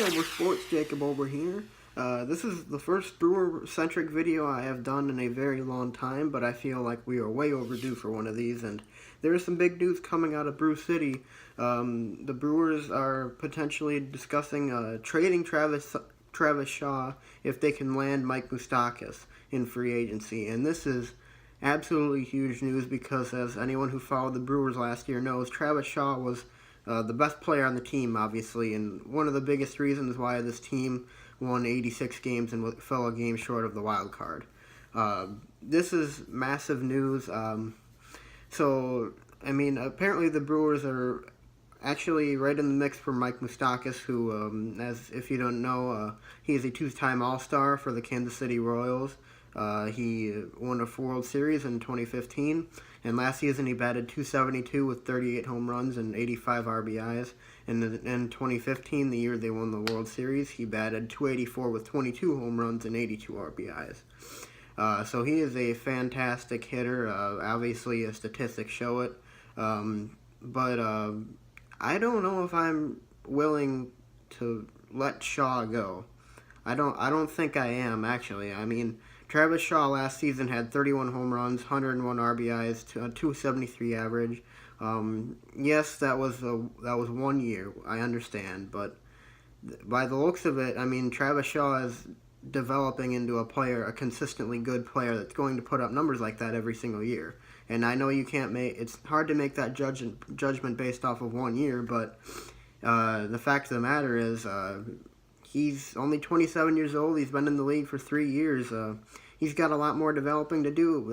Over Sports, Jacob over here. This is the first Brewer-centric video I have done in a very long time, but I feel like we are way overdue for one of these, and there is some big news coming out of Brew City. The Brewers are potentially discussing trading Travis Shaw if they can land Mike Moustakas in free agency, and this is absolutely huge news because, as anyone who followed the Brewers last year knows, Travis Shaw was the best player on the team, obviously, and one of the biggest reasons why this team won 86 games and fell a game short of the wild card. This is massive news. Apparently the Brewers are actually right in the mix for Mike Moustakas, who, as if you don't know, he is a two-time All-Star for the Kansas City Royals. He won a World Series in 2015, and last season he batted .272 with 38 home runs and 85 RBIs. And in 2015, the year they won the World Series, he batted .284 with 22 home runs and 82 RBIs. So he is a fantastic hitter. Obviously, his statistics show it. But I don't know if I'm willing to let Shaw go. I don't think I am, actually. I mean, Travis Shaw last season had 31 home runs, 101 RBIs, to a .273 average. Yes, that was 1 year, I understand, but by the looks of it, I mean, Travis Shaw is developing into a consistently good player that's going to put up numbers like that every single year. And I know it's hard to make that judgment based off of 1 year, but the fact of the matter is, he's only 27 years old. He's been in the league for 3 years. He's got a lot more developing to do.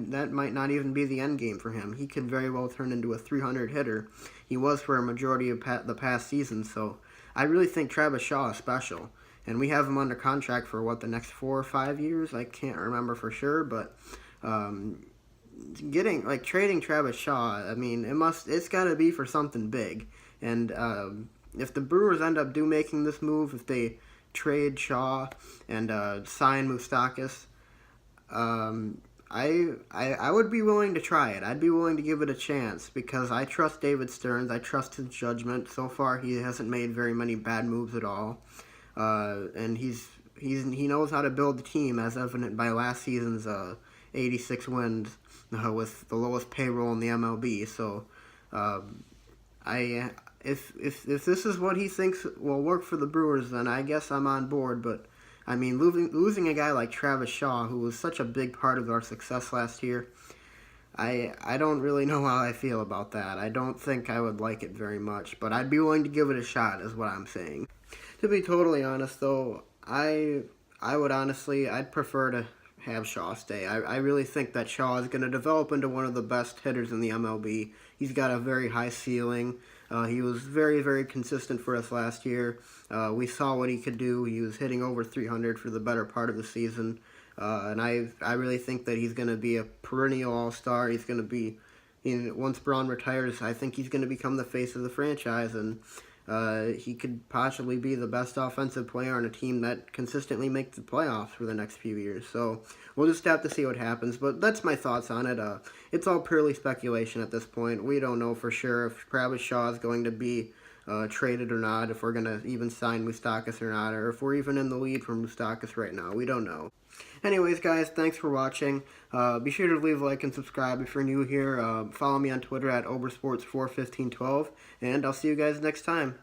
That might not even be the end game for him. He could very well turn into a 300 hitter. He was for a majority of the past season. So I really think Travis Shaw is special, and we have him under contract for the next 4 or 5 years. I can't remember for sure, but trading Travis Shaw, I mean, it's got to be for something big. And if the Brewers end up making this move, if they trade Shaw and sign Moustakas, I would be willing to try it. I'd be willing to give it a chance because I trust David Stearns. I trust his judgment. So far, he hasn't made very many bad moves at all, and he knows how to build the team, as evident by last season's 86 wins with the lowest payroll in the MLB. So, If this is what he thinks will work for the Brewers, then I guess I'm on board. But I mean, losing a guy like Travis Shaw, who was such a big part of our success last year, I don't really know how I feel about that. I don't think I would like it very much, but I'd be willing to give it a shot, is what I'm saying. To be totally honest, though, I'd prefer to have Shaw stay. I really think that Shaw is going to develop into one of the best hitters in the MLB. He's got a very high ceiling. He was very, very consistent for us last year. We saw what he could do. He was hitting over 300 for the better part of the season. And I really think that he's going to be a perennial all-star. He's going to be, once Braun retires, I think he's going to become the face of the franchise. And he could possibly be the best offensive player on a team that consistently makes the playoffs for the next few years. So we'll just have to see what happens. But that's my thoughts on it. It's all purely speculation at this point. We don't know for sure if Travis Shaw is going to be traded or not, if we're going to even sign Moustakas or not, or if we're even in the lead for Moustakas right now. We don't know. Anyways, guys, thanks for watching. Be sure to leave a like and subscribe if you're new here. Follow me on Twitter at Obersports41512, and I'll see you guys next time.